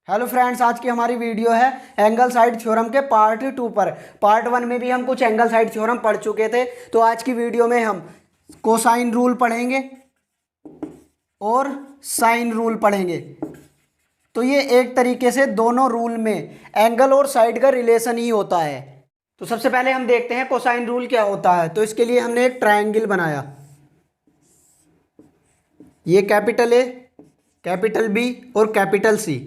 Hello friends, आज की हमारी वीडियो है एंगल साइड थ्योरम के पार्ट 2 पर। पार्ट 1 में भी हम कुछ एंगल साइड थ्योरम पढ़ चुके थे। तो आज की वीडियो में हम कोसाइन रूल पढ़ेंगे और साइन रूल पढ़ेंगे। तो ये एक तरीके से दोनों रूल में एंगल और साइड का रिलेशन ही होता है। तो सबसे पहले हम देखते हैं कोसाइन रूल क्या होता है। तो इसके लिए हमने एक ट्रायंगल बनाया, ये कैपिटल ए, कैपिटल बी और कैपिटल सी।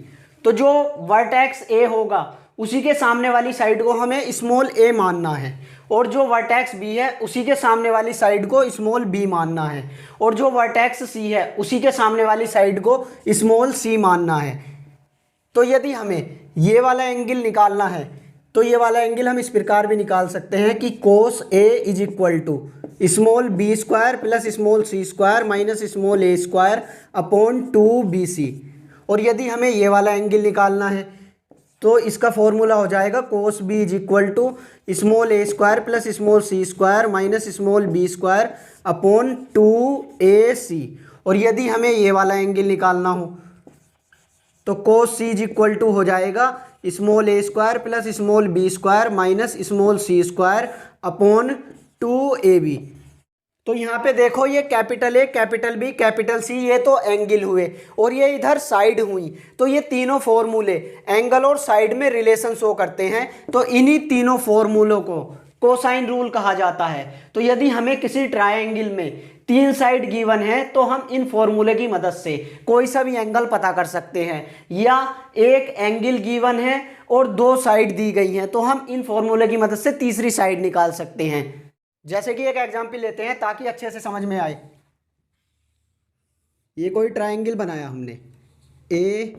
तो जो वर्टेक्स ए होगा उसी के सामने वाली साइड को हमें स्मॉल ए मानना है, और जो वर्टेक्स बी है उसी के सामने वाली साइड को स्मॉल बी मानना है, और जो वर्टेक्स सी है उसी के सामने वाली साइड को स्मॉल सी मानना है। तो यदि हमें ये वाला एंगल निकालना है तो ये वाला एंगल हम इस प्रकार भी निकाल सकते हैं कि cos A is equal to small B square plus small C square minus small A square upon 2bc। और यदि हमें ये वाला एंगल निकालना है तो इसका फॉर्मूला हो जाएगा cos B is equal to small A square plus small C square minus small B square upon 2ac। और यदि हमें ये वाला एंगल निकालना हो तो cos C is equal to हो जाएगा स्मॉल ए square plus small B square minus small सी स्क्वायर अपॉन 2ab। तो यहाँ पे देखो, ये capital A, capital B, capital C, ये तो एंगल हुए और ये इधर साइड हुई। तो ये तीनों फॉर्मूले एंगल और साइड में रिलेशन शो करते हैं। तो इन्हीं तीनों फॉर्मूलों को कोसाइन रूल कहा जाता है। तो यदि हमें किसी ट्रायंगल में 3 साइड गिवन है तो हम इन फॉर्मूले की मदद से कोई सा भी एंगल पता कर सकते हैं, या एक एंगल गिवन है और 2 साइड दी गई हैं तो हम इन फॉर्मूले की मदद से तीसरी साइड निकाल सकते हैं। जैसे कि एक एग्जांपल लेते हैं ताकि अच्छे से समझ में आए। ये कोई ट्रायंगल बनाया हमने A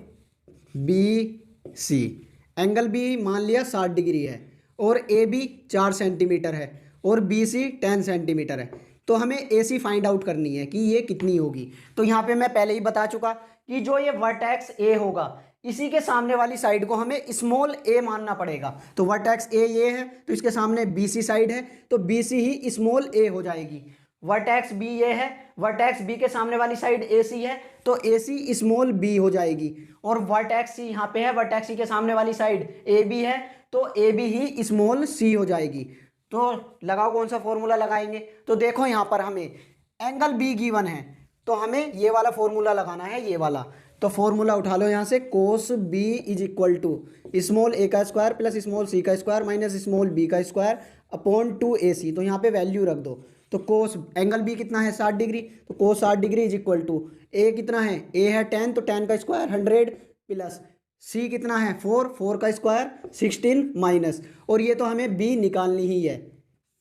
B C, angle B मान लिया 60 डिग्री है और ए बी 4 सेंटीमीटर है और बी सी 10 सेंटीमीटर है। तो हमें ए सी फाइंड आउट करनी है कि ये कितनी होगी। तो यहाँ पे मैं पहले ही बता चुका कि जो ये वर्टेक्स ए होगा इसी के सामने वाली साइड को हमें स्मॉल ए मानना पड़ेगा। तो वर्टेक्स ए ये है तो इसके सामने बी सी साइड है तो बी सी ही स्मॉल ए हो जाएगी। वर्टेक्स बी ये है, वर्टेक्स बी के सामने वाली साइड ए सी है तो ए सी स्मॉल बी हो जाएगी। और वर्टेक्स सी यहाँ पे है, वर्टेक्स सी के सामने वाली साइड ए बी है तो A B he small C हो जाएगी। तो लगाओ कौन सा फॉर्मूला लगाएंगे। तो देखो यहाँ पर हमें एंगल बी गिवन है तो हमें ये वाला फॉर्मूला लगाना है, ये वाला। तो फॉर्मूला उठा लो यहाँ से, cos B is equal to small a का स्क्वायर प्लस स्मॉल सी का स्क्वायर माइनस स्मॉल बी का स्क्वायर अपॉन 2ac। तो यहाँ पे वैल्यू रख दो। तो कोस एंगल बी कितना है 60 डिग्री, तो कोस 60 डिग्री इज इक्वल टू ए कितना है, ए है 10 तो 10 का स्क्वायर 100 प्लस सी कितना है 4 का स्क्वायर 16 माइनस, और ये तो हमें बी निकालनी ही है,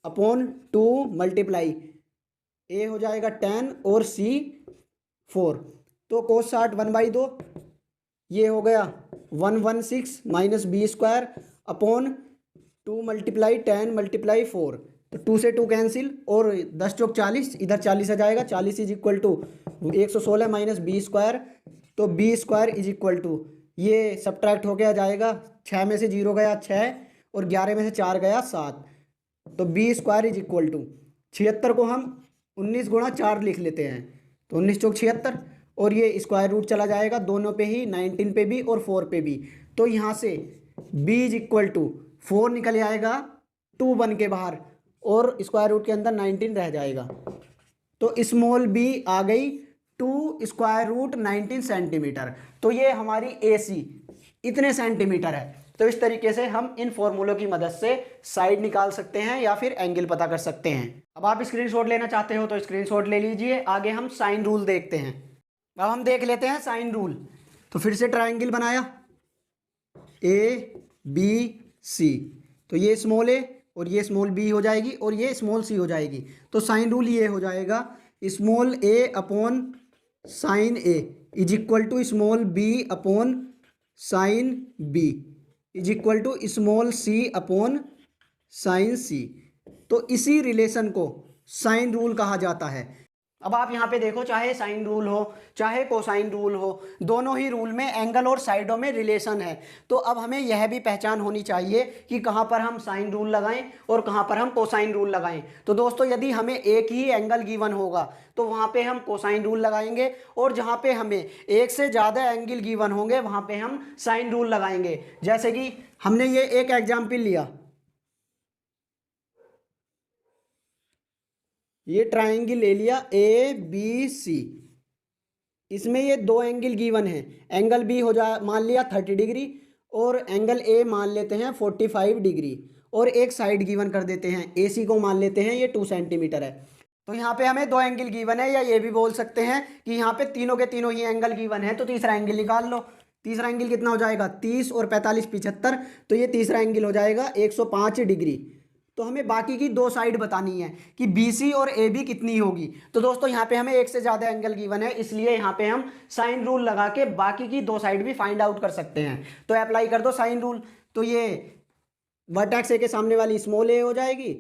अपॉन 2 मल्टीप्लाई ए हो जाएगा 10 और सी 4। तो कोस 60 1/2, ये हो गया 116 minus B square upon 2 multiply 10 multiply 4। तो 2 से 2 कैंसिल और 10 चौक 40, इधर 40 आ जाएगा। 40 is equal to 116 minus B square, तो B square is equal to ये सब्ट्रैक्ट होके आ जाएगा, 6 में से 0 गया 6 और 11 में से 4 गया 7। तो B square is equal to 76 को हम 19 गुणा 4 लिख लेते हैं, तो 19 चौक 76 और ये स्क्वायर रूट चला जाएगा दोनों पे ही, 19 पे भी और 4 पे भी। तो यहाँ से b इज इक्वल टू 4 निकल आएगा 2 बन के बाहर और स्क्वायर रूट के अंदर 19 रह जाएगा। तो स्मॉल b आ गई 2 स्क्वायर रूट 19 सेंटीमीटर। तो ये हमारी AC इतने सेंटीमीटर है। तो इस तरीके से हम इन फॉर्मूलों की मदद से साइड निकाल सकते हैं या फिर एंगल पता कर सकते हैं। अब आप स्क्रीनशॉट लेना चाहते हो तो स्क्रीनशॉट ले लीजिए। आगे हम साइन रूल देखते हैं। अब हम देख लेते हैं साइन रूल। तो फिर से ट्रायंगल बनाया ए बी सी, तो ये स्मॉल ए और ये स्मॉल बी हो जाएगी और ये स्मॉल सी हो जाएगी। तो साइन रूल ये हो जाएगा small a upon sine A is equal to small b upon sine B is equal to small c upon sine C. तो इसी रिलेशन को साइन रूल कहा जाता है। अब आप यहाँ पे देखो, चाहे साइन रूल हो चाहे कोसाइन रूल हो, दोनों ही रूल में एंगल और साइडों में रिलेशन है। तो अब हमें यह भी पहचान होनी चाहिए कि कहाँ पर हम साइन रूल लगाएं और कहाँ पर हम कोसाइन रूल लगाएं। तो दोस्तों यदि हमें एक ही एंगल गिवन होगा तो वहाँ पे हम कोसाइन रूल लगाएंगे, और जहाँ पे हमें एक से ज़्यादा एंगल गिवन होंगे वहाँ पे हम साइन रूल लगाएंगे। जैसे कि हमने ये एक एग्जाम्पल लिया, ये ट्राइंगल ले लिया ए बी सी, इसमें ये दो एंगल गिवन है। एंगल बी हो जा मान लिया 30 डिग्री, और एंगल ए मान लेते हैं 45 डिग्री, और एक साइड गिवन कर देते हैं, ए सी को मान लेते हैं ये 2 सेंटीमीटर है। तो यहाँ पे हमें दो एंगल गिवन है, या ये भी बोल सकते हैं कि यहाँ पे तीनों के तीनों ही एंगल गिवन है। तो तीसरा एंगल निकाल लो। तीसरा एंगल कितना हो जाएगा, 30 और 45 75, तो ये तीसरा एंगल हो जाएगा 105 डिग्री। तो हमें बाकी की दो साइड बतानी है कि BC और AB कितनी होगी। तो दोस्तों यहाँ पे हमें एक से ज़्यादा एंगल गिवन है, इसलिए यहाँ पे हम साइन रूल लगा के बाकी की दो साइड भी फाइंड आउट कर सकते हैं। तो अप्लाई कर दो साइन रूल। तो ये वर्टेक्स A के सामने वाली स्मॉल a हो जाएगी,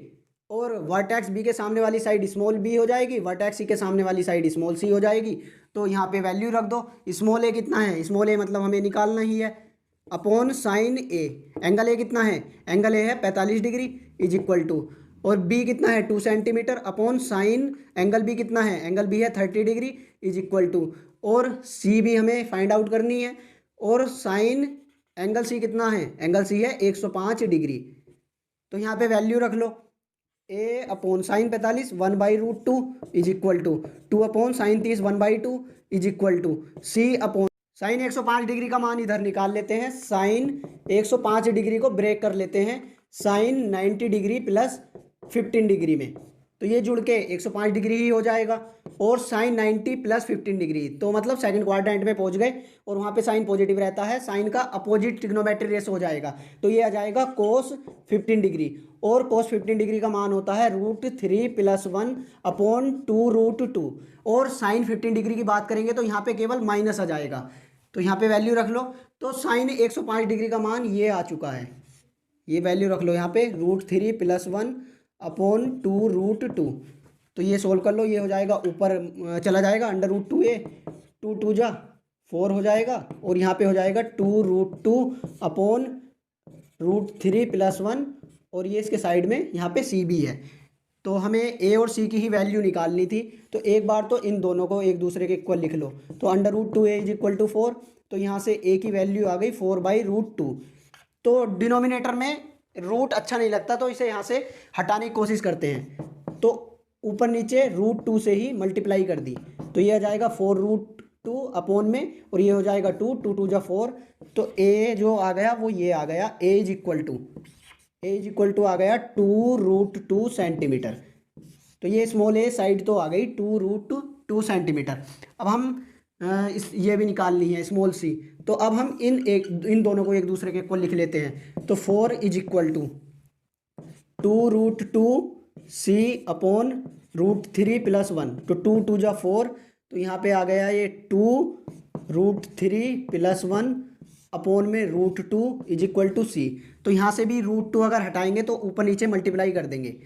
और वर्टेक्स B के सामने वाली साइड स्मॉल b हो जाएगी, वर्टेक्स C के सामने वाली साइड स्मॉल c हो जाएगी। तो यहाँ पे वैल्यू रख दो। स्मॉल a कितना है, स्मॉल a मतलब हमें निकालना ही है, upon sine A. Angle A कितना है, एंगल ए है 45 डिग्री इज इक्वल टू, और बी कितना है 2 centimetre, upon sine angle B कितना है, एंगल बी है 30 डिग्री इज इक्वल टू, और सी भी हमें फाइंड आउट करनी है, और साइन एंगल सी कितना है, एंगल सी है 105 डिग्री। तो यहाँ पे वैल्यू रख लो, a upon sine 45 1/√2 is equal to 2 upon sine 30 1/2 is equal to c upon sine 105 degree का मान इधर निकाल लेते हैं, साइन 105 डिग्री को ब्रेक कर लेते हैं साइन 90 डिग्री प्लस 15 डिग्री में, तो ये जुड़ के 105 डिग्री ही हो जाएगा, और साइन 90 प्लस 15 डिग्री, तो मतलब सेकंड क्वाड्रेंट में पहुंच गए, और वहाँ पे साइन पॉजिटिव रहता है, साइन का अपोजिट ट्रिग्नोमेट्री रेशो हो जाएगा, तो ये आ जाएगा कोस 15 डिग्री, और कोस 15 डिग्री का मान होता है √3 + 1 अपॉन 2√2, और साइन 15 डिग्री की बात करेंगे तो यहाँ पे केवल माइनस आ जाएगा। तो यहाँ पे वैल्यू रख लो, तो साइन 105 डिग्री का मान ये आ चुका है, ये वैल्यू रख लो यहाँ पे √3 + 1 अपॉन 2√2। तो ये सोल्व कर लो, ये हो जाएगा ऊपर चला जाएगा √2a, 2 2 जा 4 हो जाएगा, और यहाँ पे हो जाएगा 2√2 अपॉन √3 + 1, और ये इसके साइड में यहाँ पे c भी है। तो हमें a और c की ही वैल्यू निकालनी थी, तो एक बार तो इन दोनों को एक दूसरे के इक्वल लिख लो। तो √2a = 4, तो यहाँ से a की वैल्यू आ गई 4/√2। तो डिनोमिनेटर में रूट अच्छा नहीं लगता, तो इसे यहाँ से हटाने की कोशिश करते हैं, तो ऊपर नीचे √2 से ही मल्टीप्लाई कर दी, तो ये आ जाएगा 4√2 अपॉन में, और ये हो जाएगा 2 2 2 जा 4, तो a जो आ गया वो ये आ गया, a इज इक्वल टू आ गया 2√2 सेंटीमीटर। तो ये स्मॉल a साइड तो आ गई 2√2 सेंटीमीटर। अब हम ये भी निकालनी है स्मॉल c, तो अब हम इन दोनों को एक दूसरे के इक्वल लिख लेते हैं। तो 4 is equal to 2√2 c upon √3 + 1, तो 2 2 जा 4, तो यहाँ पे आ गया ये 2√3 + 1 अपॉन में √2 इज इक्वल टू c। तो यहाँ से भी √2 अगर हटाएंगे तो ऊपर नीचे मल्टीप्लाई कर देंगे,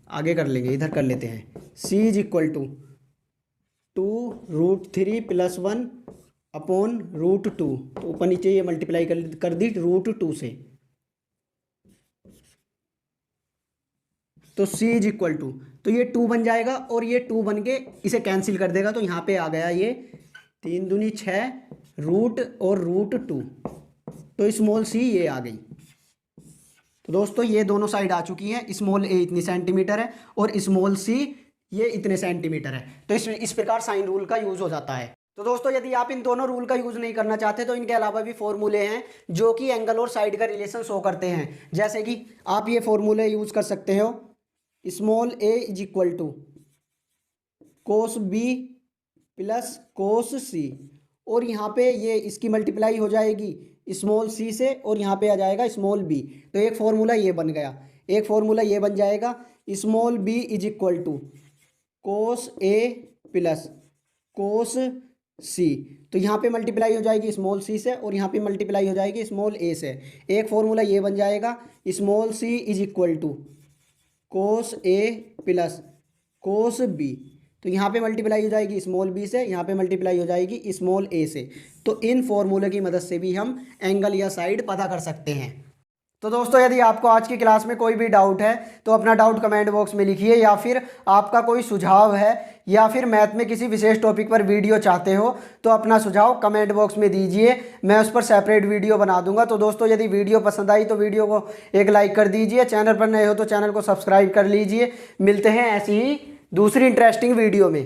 आगे कर लेंगे, इधर कर लेते हैं, c is equal to 2√3 + 1 upon √2, तो ऊपर नीचे ये मल्टीप्लाई कर दी √2 से, तो c इज इक्वल टू, तो ये 2 बन जाएगा, और ये 2 बन के इसे कैंसिल कर देगा, तो यहाँ पे आ गया ये 3 दूनी 6 रूट और √2, तो स्मॉल c ये आ गई। तो दोस्तों ये दोनों साइड आ चुकी हैं, स्मॉल a इतनी सेंटीमीटर है और स्मॉल c ये इतने सेंटीमीटर है। तो इस प्रकार साइन रूल का यूज़ हो जाता है। तो दोस्तों यदि आप इन दोनों रूल का यूज़ नहीं करना चाहते तो इनके अलावा भी फॉर्मूले हैं जो कि एंगल और साइड का रिलेशन शो करते हैं। जैसे कि आप ये फॉर्मूले यूज़ कर सकते हो, small a is equal to cos b plus cos c, और यहाँ पे ये इसकी मल्टीप्लाई हो जाएगी स्मॉल c से, और यहाँ पे आ जाएगा स्मॉल b। तो एक फॉर्मूला ये बन गया, एक फॉर्मूला ये बन जाएगा small b is equal to cos a plus cos c। तो यहाँ पे मल्टीप्लाई हो जाएगी स्मॉल c से, और यहाँ पे मल्टीप्लाई हो जाएगी स्मॉल a से। एक फॉर्मूला ये बन जाएगा small c is equal to cos a plus cos b। तो यहाँ पे मल्टीप्लाई हो जाएगी स्मॉल बी से, यहाँ पे मल्टीप्लाई हो जाएगी स्मॉल ए से। तो इन फॉर्मूले की मदद से भी हम एंगल या साइड पता कर सकते हैं। तो दोस्तों यदि आपको आज की क्लास में कोई भी डाउट है तो अपना डाउट कमेंट बॉक्स में लिखिए, या फिर आपका कोई सुझाव है या फिर मैथ में किसी विशेष टॉपिक पर वीडियो चाहते हो तो अपना सुझाव कमेंट बॉक्स में दीजिए, मैं उस पर सेपरेट वीडियो बना दूंगा। तो दोस्तों यदि वीडियो पसंद आई तो वीडियो को एक लाइक कर दीजिए, चैनल पर नए हो तो चैनल को सब्सक्राइब कर लीजिए। मिलते हैं ऐसी ही दूसरी इंटरेस्टिंग वीडियो में।